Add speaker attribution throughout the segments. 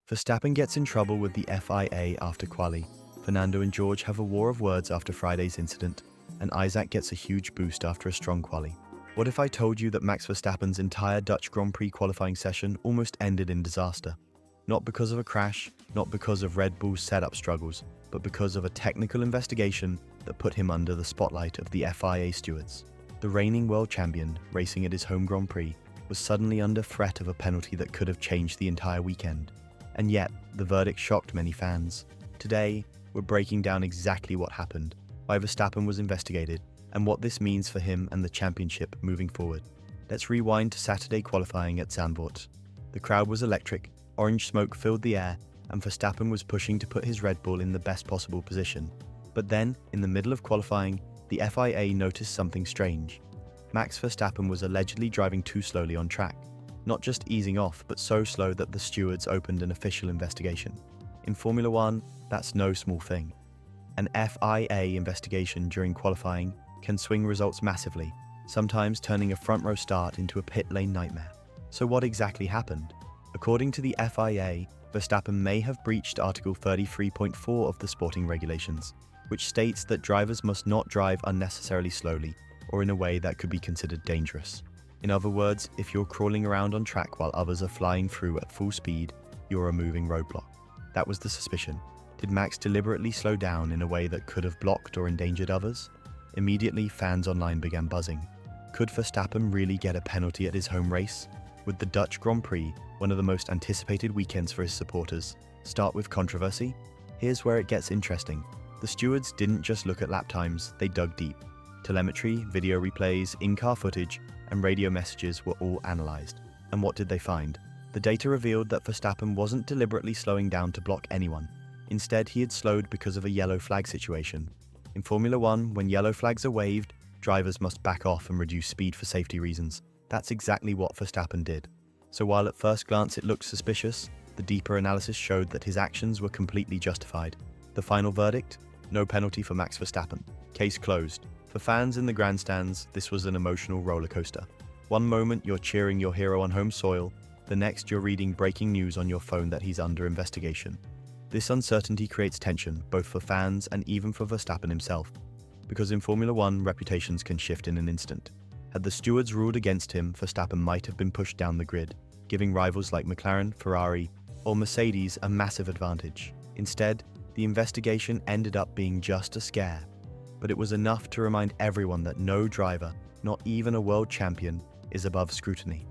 Speaker 1: Verstappen gets in trouble with the FIA after quali. Fernando and George have a war of words after Friday's incident, and Isaac gets a huge boost after a strong quali. What if I told you that Max Verstappen's entire Dutch Grand Prix qualifying session almost ended in disaster? Not because of a crash, not because of Red Bull's setup struggles, but because of a technical investigation that put him under the spotlight of the FIA stewards. The reigning world champion, racing at his home Grand Prix, was suddenly under threat of a penalty that could have changed the entire weekend. And yet, the verdict shocked many fans. Today, we're breaking down exactly what happened, why Verstappen was investigated, and what this means for him and the championship moving forward. Let's rewind to Saturday qualifying at Zandvoort. The crowd was electric, orange smoke filled the air, and Verstappen was pushing to put his Red Bull in the best possible position. But then, in the middle of qualifying, the FIA noticed something strange. Max Verstappen was allegedly driving too slowly on track. Not just easing off, but so slow that the stewards opened an official investigation. In Formula One, that's no small thing. An FIA investigation during qualifying can swing results massively, sometimes turning a front-row start into a pit lane nightmare. So what exactly happened? According to the FIA, Verstappen may have breached Article 33.4 of the sporting regulations, which states that drivers must not drive unnecessarily slowly or in a way that could be considered dangerous. In other words, if you're crawling around on track while others are flying through at full speed, you're a moving roadblock. That was the suspicion. Did Max deliberately slow down in a way that could have blocked or endangered others? Immediately, fans online began buzzing. Could Verstappen really get a penalty at his home race? Would the Dutch Grand Prix, one of the most anticipated weekends for his supporters, start with controversy? Here's where it gets interesting. The stewards didn't just look at lap times, they dug deep. Telemetry, video replays, in-car footage, and radio messages were all analysed. And what did they find? The data revealed that Verstappen wasn't deliberately slowing down to block anyone. Instead, he had slowed because of a yellow flag situation. In Formula One, when yellow flags are waved, drivers must back off and reduce speed for safety reasons. That's exactly what Verstappen did. So while at first glance it looked suspicious, the deeper analysis showed that his actions were completely justified. The final verdict? No penalty for Max Verstappen. Case closed. For fans in the grandstands, this was an emotional rollercoaster. One moment you're cheering your hero on home soil, the next you're reading breaking news on your phone that he's under investigation. This uncertainty creates tension, both for fans and even for Verstappen himself. Because in Formula One, reputations can shift in an instant. Had the stewards ruled against him, Verstappen might have been pushed down the grid, giving rivals like McLaren, Ferrari, or Mercedes a massive advantage. Instead, the investigation ended up being just a scare. But it was enough to remind everyone that no driver, not even a world champion, is above scrutiny.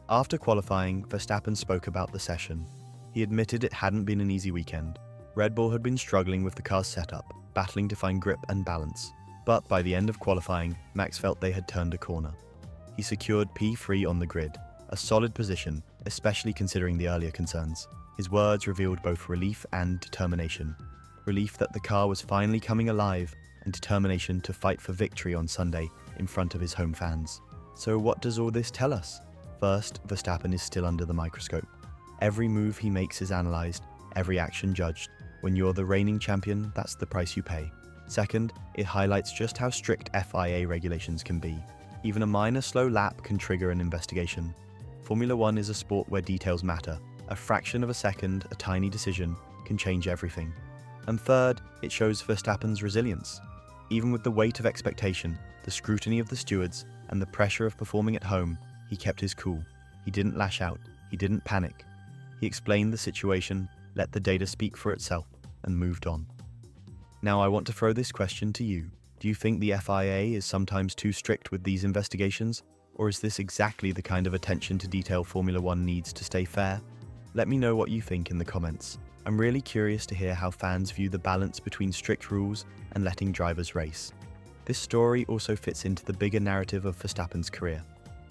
Speaker 1: After qualifying, Verstappen spoke about the session. He admitted it hadn't been an easy weekend. Red Bull had been struggling with the car's setup, battling to find grip and balance. But by the end of qualifying, Max felt they had turned a corner. He secured P3 on the grid, a solid position, especially considering the earlier concerns. His words revealed both relief and determination. Relief that the car was finally coming alive, and determination to fight for victory on Sunday in front of his home fans. So what does all this tell us? First, Verstappen is still under the microscope. Every move he makes is analysed, every action judged. When you're the reigning champion, that's the price you pay. Second, it highlights just how strict FIA regulations can be. Even a minor slow lap can trigger an investigation. Formula One is a sport where details matter. A fraction of a second, a tiny decision, can change everything. And third, it shows Verstappen's resilience. Even with the weight of expectation, the scrutiny of the stewards, and the pressure of performing at home, he kept his cool. He didn't lash out. He didn't panic. He explained the situation, let the data speak for itself, and moved on. Now I want to throw this question to you. Do you think the FIA is sometimes too strict with these investigations? Or is this exactly the kind of attention to detail Formula One needs to stay fair? Let me know what you think in the comments. I'm really curious to hear how fans view the balance between strict rules and letting drivers race. This story also fits into the bigger narrative of Verstappen's career.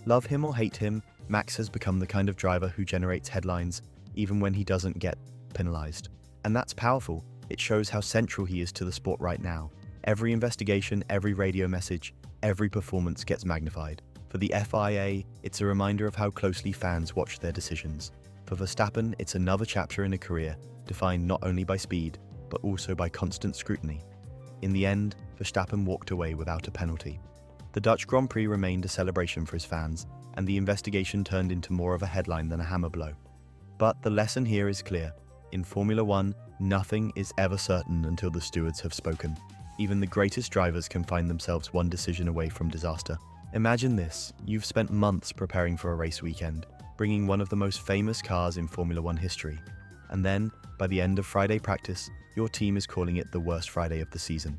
Speaker 1: Love him or hate him, Max has become the kind of driver who generates headlines even when he doesn't get penalized. And that's powerful. It shows how central he is to the sport right now. Every investigation, every radio message, every performance gets magnified. For the FIA, it's a reminder of how closely fans watch their decisions. For Verstappen, it's another chapter in a career defined not only by speed, but also by constant scrutiny. In the end, Verstappen walked away without a penalty. The Dutch Grand Prix remained a celebration for his fans, and the investigation turned into more of a headline than a hammer blow. But the lesson here is clear. In Formula One, nothing is ever certain until the stewards have spoken. Even the greatest drivers can find themselves one decision away from disaster. Imagine this: you've spent months preparing for a race weekend, bringing one of the most famous cars in Formula One history. And then, by the end of Friday practice, your team is calling it the worst Friday of the season.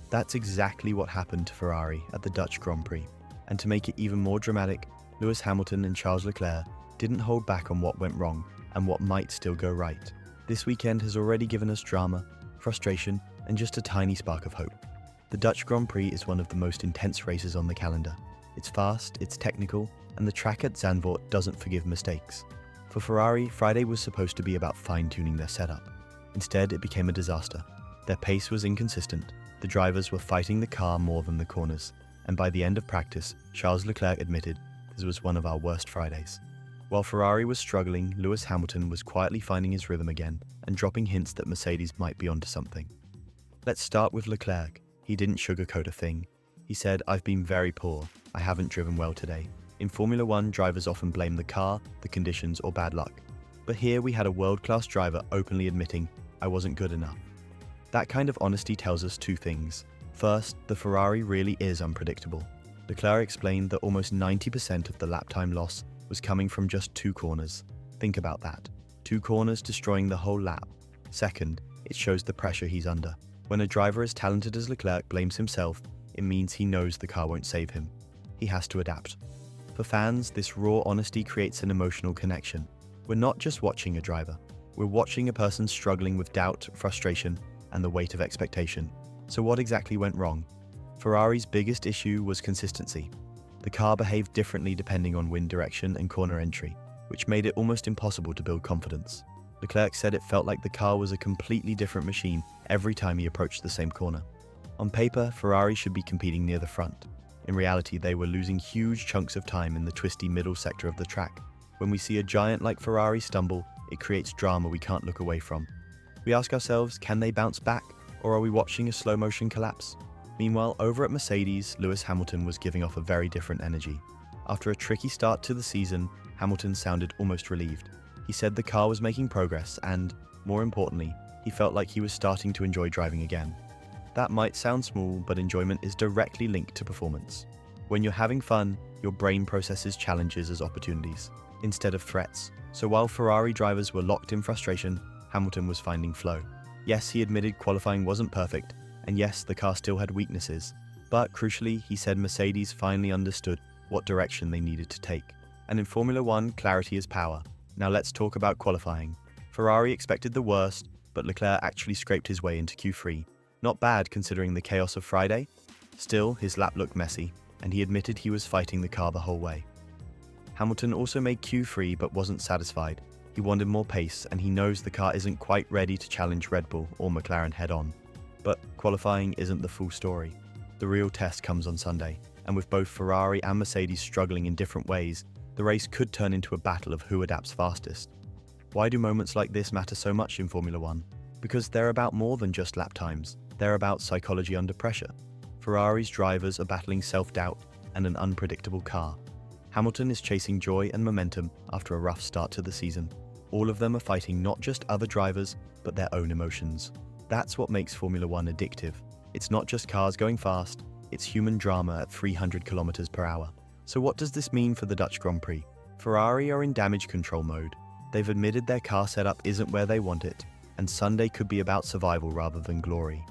Speaker 1: That's exactly what happened to Ferrari at the Dutch Grand Prix. And to make it even more dramatic, Lewis Hamilton and Charles Leclerc didn't hold back on what went wrong and what might still go right. This weekend has already given us drama, frustration, and just a tiny spark of hope. The Dutch Grand Prix is one of the most intense races on the calendar. It's fast, it's technical, and the track at Zandvoort doesn't forgive mistakes. For Ferrari, Friday was supposed to be about fine-tuning their setup. Instead, it became a disaster. Their pace was inconsistent, the drivers were fighting the car more than the corners, and by the end of practice, Charles Leclerc admitted, "This was one of our worst Fridays." While Ferrari was struggling, Lewis Hamilton was quietly finding his rhythm again and dropping hints that Mercedes might be onto something. Let's start with Leclerc. He didn't sugarcoat a thing. He said, "I've been very poor. I haven't driven well today." In Formula One, drivers often blame the car, the conditions, or bad luck. But here we had a world-class driver openly admitting, "I wasn't good enough." That kind of honesty tells us two things. First, the Ferrari really is unpredictable. Leclerc explained that almost 90% of the lap time loss was coming from just 2 corners. Think about that. 2 corners destroying the whole lap. Second, it shows the pressure he's under. When a driver as talented as Leclerc blames himself, it means he knows the car won't save him. He has to adapt. For fans, this raw honesty creates an emotional connection. We're not just watching a driver. We're watching a person struggling with doubt, frustration, and the weight of expectation. So what exactly went wrong? Ferrari's biggest issue was consistency. The car behaved differently depending on wind direction and corner entry, which made it almost impossible to build confidence. Leclerc said it felt like the car was a completely different machine every time he approached the same corner. On paper, Ferrari should be competing near the front. In reality, they were losing huge chunks of time in the twisty middle sector of the track. When we see a giant like Ferrari stumble, it creates drama we can't look away from. We ask ourselves, can they bounce back, or are we watching a slow-motion collapse? Meanwhile, over at Mercedes, Lewis Hamilton was giving off a very different energy. After a tricky start to the season, Hamilton sounded almost relieved. He said the car was making progress and, more importantly, he felt like he was starting to enjoy driving again. That might sound small, but enjoyment is directly linked to performance. When you're having fun, your brain processes challenges as opportunities, instead of threats. So while Ferrari drivers were locked in frustration, Hamilton was finding flow. Yes, he admitted qualifying wasn't perfect, and yes, the car still had weaknesses. But crucially, he said Mercedes finally understood what direction they needed to take. And in Formula One, clarity is power. Now let's talk about qualifying. Ferrari expected the worst, but Leclerc actually scraped his way into Q3. Not bad considering the chaos of Friday. Still, his lap looked messy, and he admitted he was fighting the car the whole way. Hamilton also made Q3 but wasn't satisfied. He wanted more pace, and he knows the car isn't quite ready to challenge Red Bull or McLaren head-on. But qualifying isn't the full story. The real test comes on Sunday, and with both Ferrari and Mercedes struggling in different ways, the race could turn into a battle of who adapts fastest. Why do moments like this matter so much in Formula One? Because they're about more than just lap times. They're about psychology under pressure. Ferrari's drivers are battling self-doubt and an unpredictable car. Hamilton is chasing joy and momentum after a rough start to the season. All of them are fighting not just other drivers, but their own emotions. That's what makes Formula One addictive. It's not just cars going fast, it's human drama at 300 kilometers per hour. So what does this mean for the Dutch Grand Prix? Ferrari are in damage control mode. They've admitted their car setup isn't where they want it, and Sunday could be about survival rather than glory.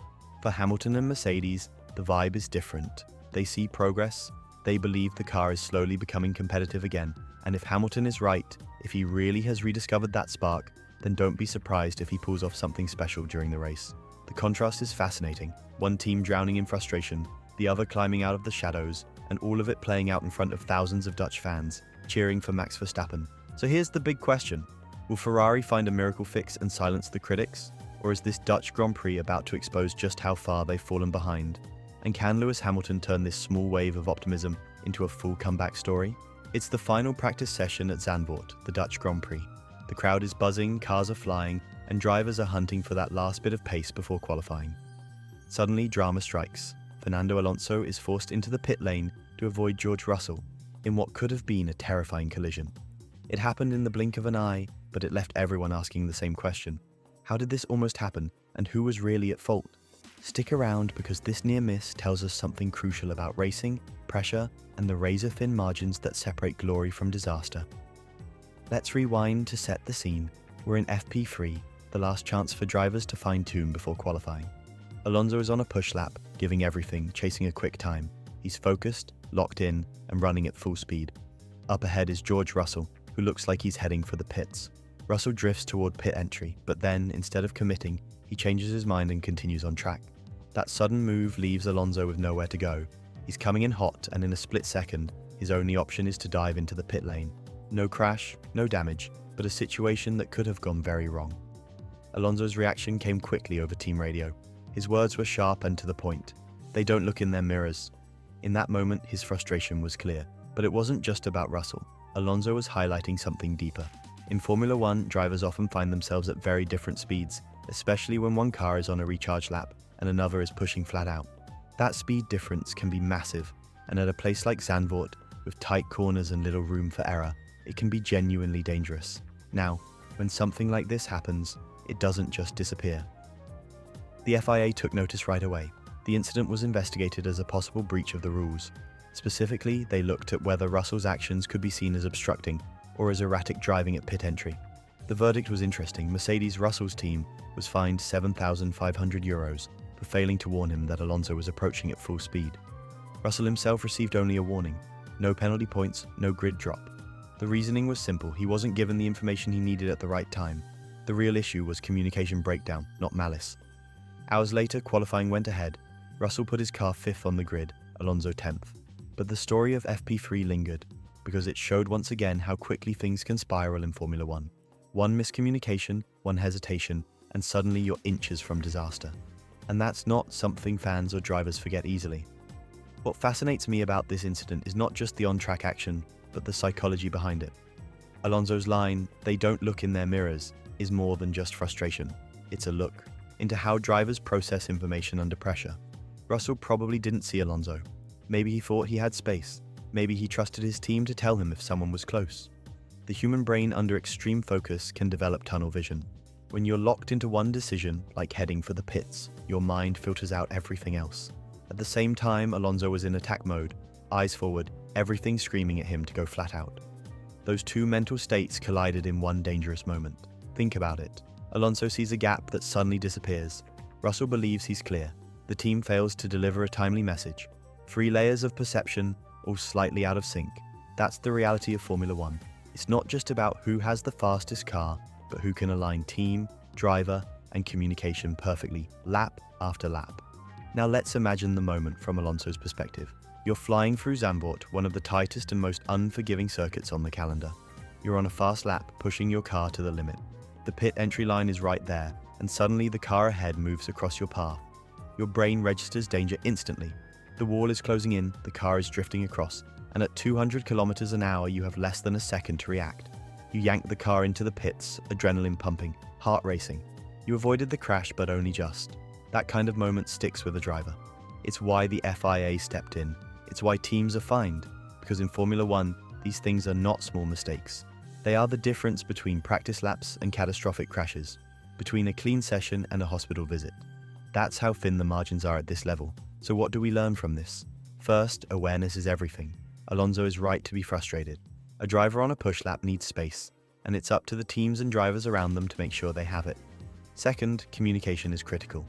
Speaker 1: For Hamilton and Mercedes, the vibe is different. They see progress, they believe the car is slowly becoming competitive again, and if Hamilton is right, if he really has rediscovered that spark, then don't be surprised if he pulls off something special during the race. The contrast is fascinating. One team drowning in frustration, the other climbing out of the shadows, and all of it playing out in front of thousands of Dutch fans, cheering for Max Verstappen. So here's the big question. Will Ferrari find a miracle fix and silence the critics? Or is this Dutch Grand Prix about to expose just how far they've fallen behind? And can Lewis Hamilton turn this small wave of optimism into a full comeback story? It's the final practice session at Zandvoort, the Dutch Grand Prix. The crowd is buzzing, cars are flying, and drivers are hunting for that last bit of pace before qualifying. Suddenly, drama strikes. Fernando Alonso is forced into the pit lane to avoid George Russell in what could have been a terrifying collision. It happened in the blink of an eye, but it left everyone asking the same question. How did this almost happen, and who was really at fault? Stick around because this near miss tells us something crucial about racing, pressure, and the razor-thin margins that separate glory from disaster. Let's rewind to set the scene. We're in FP3, the last chance for drivers to fine-tune before qualifying. Alonso is on a push lap, giving everything, chasing a quick time. He's focused, locked in, and running at full speed. Up ahead is George Russell, who looks like he's heading for the pits. Russell drifts toward pit entry, but then, instead of committing, he changes his mind and continues on track. That sudden move leaves Alonso with nowhere to go. He's coming in hot, and in a split second, his only option is to dive into the pit lane. No crash, no damage, but a situation that could have gone very wrong. Alonso's reaction came quickly over team radio. His words were sharp and to the point. They don't look in their mirrors. In that moment, his frustration was clear. But it wasn't just about Russell. Alonso was highlighting something deeper. In Formula One, drivers often find themselves at very different speeds, especially when one car is on a recharge lap and another is pushing flat out. That speed difference can be massive, and at a place like Zandvoort, with tight corners and little room for error, it can be genuinely dangerous. Now, when something like this happens, it doesn't just disappear. The FIA took notice right away. The incident was investigated as a possible breach of the rules. Specifically, they looked at whether Russell's actions could be seen as obstructing or as erratic driving at pit entry. The verdict was interesting. Mercedes Russell's team was fined €7,500 for failing to warn him that Alonso was approaching at full speed. Russell himself received only a warning. No penalty points, no grid drop. The reasoning was simple. He wasn't given the information he needed at the right time. The real issue was communication breakdown, not malice. Hours later, qualifying went ahead. Russell put his car 5th on the grid, Alonso 10th. But the story of FP3 lingered, because it showed once again how quickly things can spiral in Formula One. One miscommunication, one hesitation, and suddenly you're inches from disaster. And that's not something fans or drivers forget easily. What fascinates me about this incident is not just the on-track action, but the psychology behind it. Alonso's line, "They don't look in their mirrors," is more than just frustration. It's a look into how drivers process information under pressure. Russell probably didn't see Alonso. Maybe he thought he had space. Maybe he trusted his team to tell him if someone was close. The human brain under extreme focus can develop tunnel vision. When you're locked into one decision, like heading for the pits, your mind filters out everything else. At the same time, Alonso was in attack mode, eyes forward, everything screaming at him to go flat out. Those two mental states collided in one dangerous moment. Think about it. Alonso sees a gap that suddenly disappears. Russell believes he's clear. The team fails to deliver a timely message. 3 layers of perception, all slightly out of sync. That's the reality of Formula One. It's not just about who has the fastest car, but who can align team, driver, and communication perfectly, lap after lap. Now let's imagine the moment from Alonso's perspective. You're flying through Zandvoort, one of the tightest and most unforgiving circuits on the calendar. You're on a fast lap, pushing your car to the limit. The pit entry line is right there, and suddenly the car ahead moves across your path. Your brain registers danger instantly. The wall is closing in, the car is drifting across, and at 200 kilometers an hour you have less than a second to react. You yank the car into the pits, adrenaline pumping, heart racing. You avoided the crash, but only just. That kind of moment sticks with a driver. It's why the FIA stepped in. It's why teams are fined, because in Formula One, these things are not small mistakes. They are the difference between practice laps and catastrophic crashes, between a clean session and a hospital visit. That's how thin the margins are at this level. So what do we learn from this? First, awareness is everything. Alonso is right to be frustrated. A driver on a push lap needs space, and it's up to the teams and drivers around them to make sure they have it. Second, communication is critical.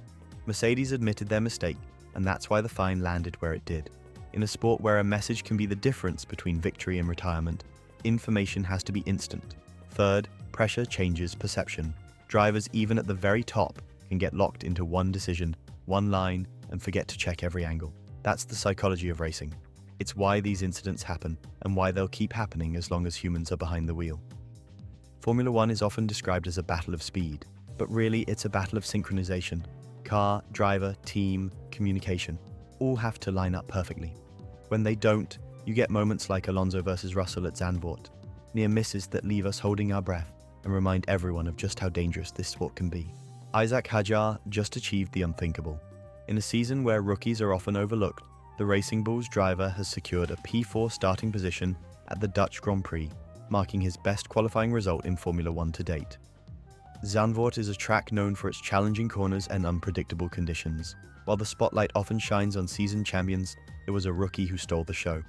Speaker 1: Mercedes admitted their mistake, and that's why the fine landed where it did. In a sport where a message can be the difference between victory and retirement, information has to be instant. Third, pressure changes perception. Drivers, even at the very top, can get locked into one decision, one line, and forget to check every angle. That's the psychology of racing. It's why these incidents happen, and why they'll keep happening as long as humans are behind the wheel. Formula One is often described as a battle of speed, but really it's a battle of synchronization. Car, driver, team, communication, all have to line up perfectly. When they don't, you get moments like Alonso versus Russell at Zandvoort, near misses that leave us holding our breath and remind everyone of just how dangerous this sport can be. Hadjar just achieved the unthinkable. In a season where rookies are often overlooked, the Racing Bulls driver has secured a P4 starting position at the Dutch Grand Prix. marking his best qualifying result in Formula One to date. Zandvoort is a track known for its challenging corners and unpredictable conditions. While the spotlight often shines on seasoned champions, it was a rookie who stole the show.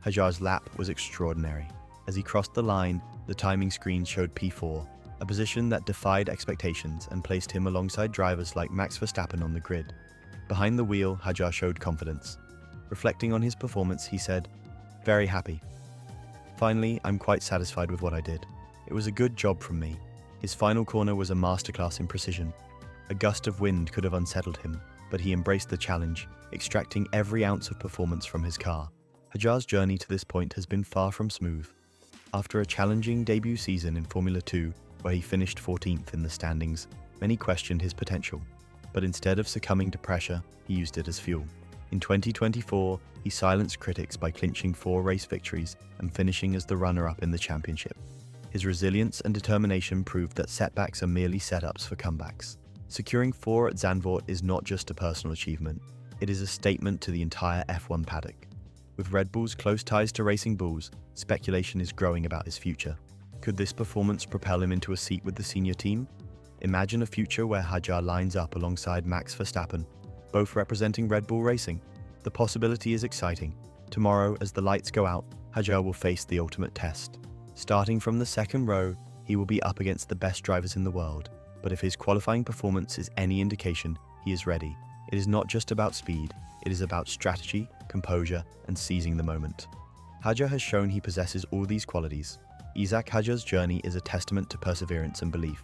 Speaker 1: Hadjar's lap was extraordinary. As he crossed the line, the timing screen showed P4, a position that defied expectations and placed him alongside drivers like Max Verstappen on the grid. Behind the wheel, Hadjar showed confidence. Reflecting on his performance, he said, "Very happy. Finally, I'm quite satisfied with what I did. It was a good job from me." His final corner was a masterclass in precision. A gust of wind could have unsettled him, but he embraced the challenge, extracting every ounce of performance from his car. Hadjar's journey to this point has been far from smooth. After a challenging debut season in Formula 2, where he finished 14th in the standings, many questioned his potential. But instead of succumbing to pressure, he used it as fuel. In 2024, he silenced critics by clinching 4 race victories and finishing as the runner-up in the championship. His resilience and determination proved that setbacks are merely setups for comebacks. Securing 4 at Zandvoort is not just a personal achievement, it is a statement to the entire F1 paddock. With Red Bull's close ties to Racing Bulls, speculation is growing about his future. Could this performance propel him into a seat with the senior team? Imagine a future where Hadjar lines up alongside Max Verstappen, both representing Red Bull Racing. The possibility is exciting. Tomorrow, as the lights go out, Hadjar will face the ultimate test. Starting from the second row, he will be up against the best drivers in the world. But if his qualifying performance is any indication, he is ready. It is not just about speed, it is about strategy, composure, and seizing the moment. Hadjar has shown he possesses all these qualities. Isaac Hadjar's journey is a testament to perseverance and belief.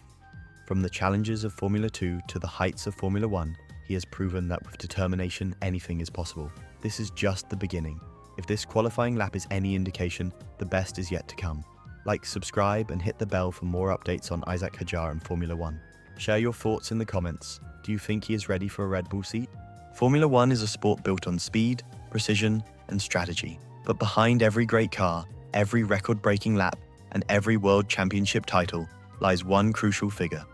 Speaker 1: From the challenges of Formula 2 to the heights of Formula 1, he has proven that with determination, anything is possible. This is just the beginning. If this qualifying lap is any indication, the best is yet to come. Like, subscribe, and hit the bell for more updates on Isaac Hadjar and Formula 1. Share your thoughts in the comments. Do you think he is ready for a Red Bull seat? Formula 1 is a sport built on speed, precision, and strategy. But behind every great car, every record-breaking lap, and every World Championship title lies one crucial figure: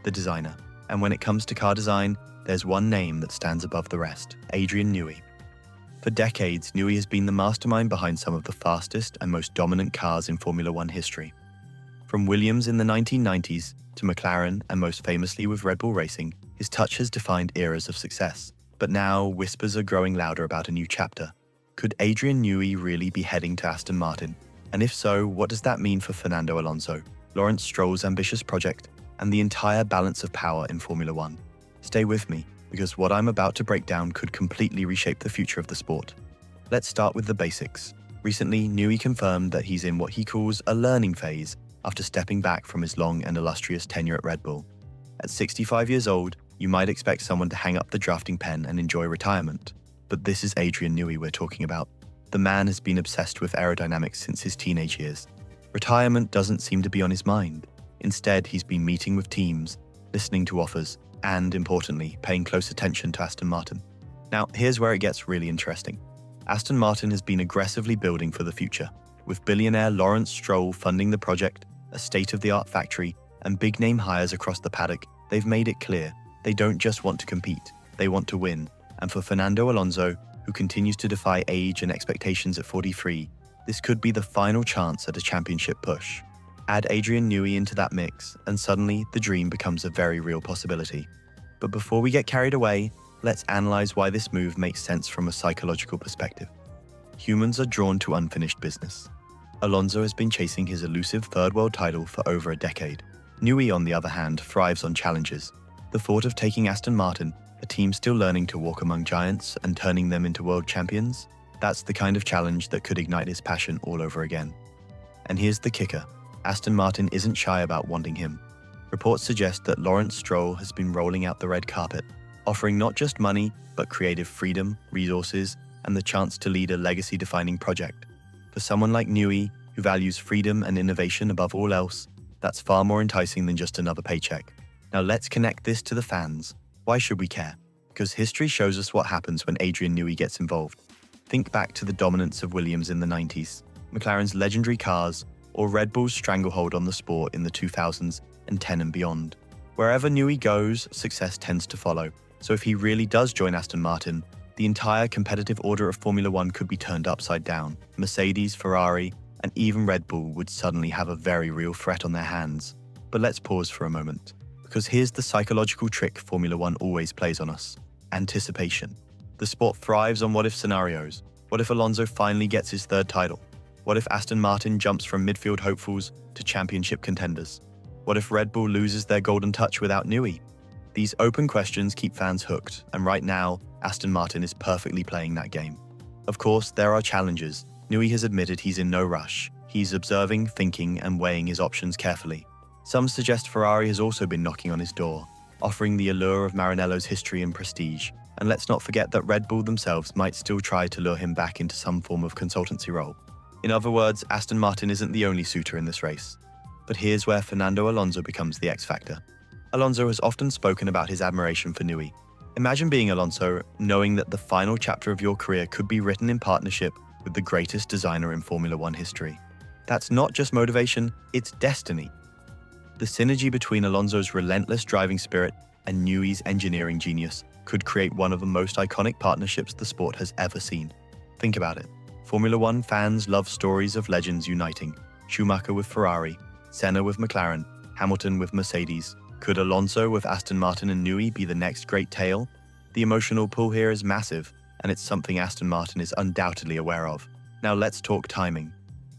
Speaker 1: the designer. And when it comes to car design, there's one name that stands above the rest: Adrian Newey. For decades, Newey has been the mastermind behind some of the fastest and most dominant cars in Formula 1 history. From Williams in the 1990s to McLaren, and most famously with Red Bull Racing, his touch has defined eras of success. But now, whispers are growing louder about a new chapter. Could Adrian Newey really be heading to Aston Martin? And if so, what does that mean for Fernando Alonso, Lawrence Stroll's ambitious project, and the entire balance of power in Formula 1? Stay with me, because what I'm about to break down could completely reshape the future of the sport. Let's start with the basics. Recently, Newey confirmed that he's in what he calls a learning phase after stepping back from his long and illustrious tenure at Red Bull. At 65 years old, you might expect someone to hang up the drafting pen and enjoy retirement. But this is Adrian Newey we're talking about. The man has been obsessed with aerodynamics since his teenage years. Retirement doesn't seem to be on his mind. Instead, he's been meeting with teams, listening to offers, and, importantly, paying close attention to Aston Martin. Now, here's where it gets really interesting. Aston Martin has been aggressively building for the future, with billionaire Lawrence Stroll funding the project, a state-of-the-art factory, and big-name hires across the paddock. They've made it clear they don't just want to compete, they want to win. And for Fernando Alonso, who continues to defy age and expectations at 43, this could be the final chance at a championship push. Add Adrian Newey into that mix, and suddenly the dream becomes a very real possibility. But before we get carried away, let's analyze why this move makes sense from a psychological perspective. Humans are drawn to unfinished business. Alonso has been chasing his elusive third world title for over a decade. Newey, on the other hand, thrives on challenges. The thought of taking Aston Martin, a team still learning to walk among giants, and turning them into world champions, that's the kind of challenge that could ignite his passion all over again. And here's the kicker: Aston Martin isn't shy about wanting him. Reports suggest that Lawrence Stroll has been rolling out the red carpet, offering not just money, but creative freedom, resources, and the chance to lead a legacy-defining project. For someone like Newey, who values freedom and innovation above all else, that's far more enticing than just another paycheck. Now let's connect this to the fans. Why should we care? Because history shows us what happens when Adrian Newey gets involved. Think back to the dominance of Williams in the 90s, McLaren's legendary cars, or Red Bull's stranglehold on the sport in the 2000s and 10 and beyond. Wherever Newey goes, success tends to follow. So if he really does join Aston Martin, the entire competitive order of Formula 1 could be turned upside down. Mercedes, Ferrari, and even Red Bull would suddenly have a very real threat on their hands. But let's pause for a moment, because here's the psychological trick Formula One always plays on us: anticipation. The sport thrives on what-if scenarios. What if Alonso finally gets his third title? What if Aston Martin jumps from midfield hopefuls to championship contenders? What if Red Bull loses their golden touch without Newey? These open questions keep fans hooked, and right now, Aston Martin is perfectly playing that game. Of course, there are challenges. Newey has admitted he's in no rush. He's observing, thinking, and weighing his options carefully. Some suggest Ferrari has also been knocking on his door, offering the allure of Maranello's history and prestige. And let's not forget that Red Bull themselves might still try to lure him back into some form of consultancy role. In other words, Aston Martin isn't the only suitor in this race. But here's where Fernando Alonso becomes the X factor. Alonso has often spoken about his admiration for Newey. Imagine being Alonso, knowing that the final chapter of your career could be written in partnership with the greatest designer in Formula One history. That's not just motivation, it's destiny. The synergy between Alonso's relentless driving spirit and Newey's engineering genius could create one of the most iconic partnerships the sport has ever seen. Think about it. Formula One fans love stories of legends uniting. Schumacher with Ferrari, Senna with McLaren, Hamilton with Mercedes. Could Alonso with Aston Martin and Newey be the next great tale? The emotional pull here is massive, and it's something Aston Martin is undoubtedly aware of. Now let's talk timing.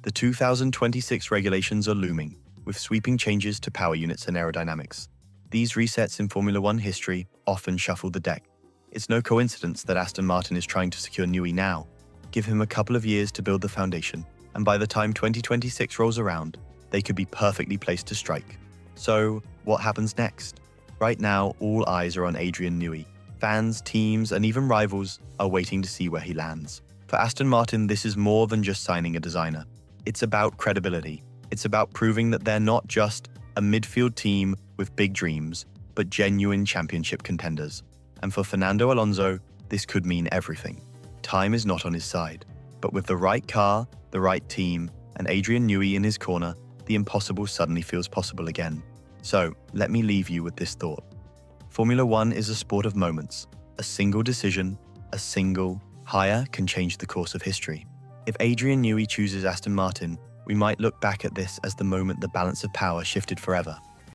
Speaker 1: The 2026 regulations are looming, with sweeping changes to power units and aerodynamics. These resets in Formula One history often shuffle the deck. It's no coincidence that Aston Martin is trying to secure Newey now. Give him a couple of years to build the foundation, and by the time 2026 rolls around, they could be perfectly placed to strike. So, what happens next? Right now, all eyes are on Adrian Newey. Fans, teams, and even rivals are waiting to see where he lands. For Aston Martin, this is more than just signing a designer. It's about credibility. It's about proving that they're not just a midfield team with big dreams, but genuine championship contenders. And for Fernando Alonso, this could mean everything. Time is not on his side, but with the right car, the right team, and Adrian Newey in his corner, the impossible suddenly feels possible again. So, let me leave you with this thought. Formula One is a sport of moments. A single decision, a single hire can change the course of history. If Adrian Newey chooses Aston Martin, we might look back at this as the moment the balance of power shifted forever.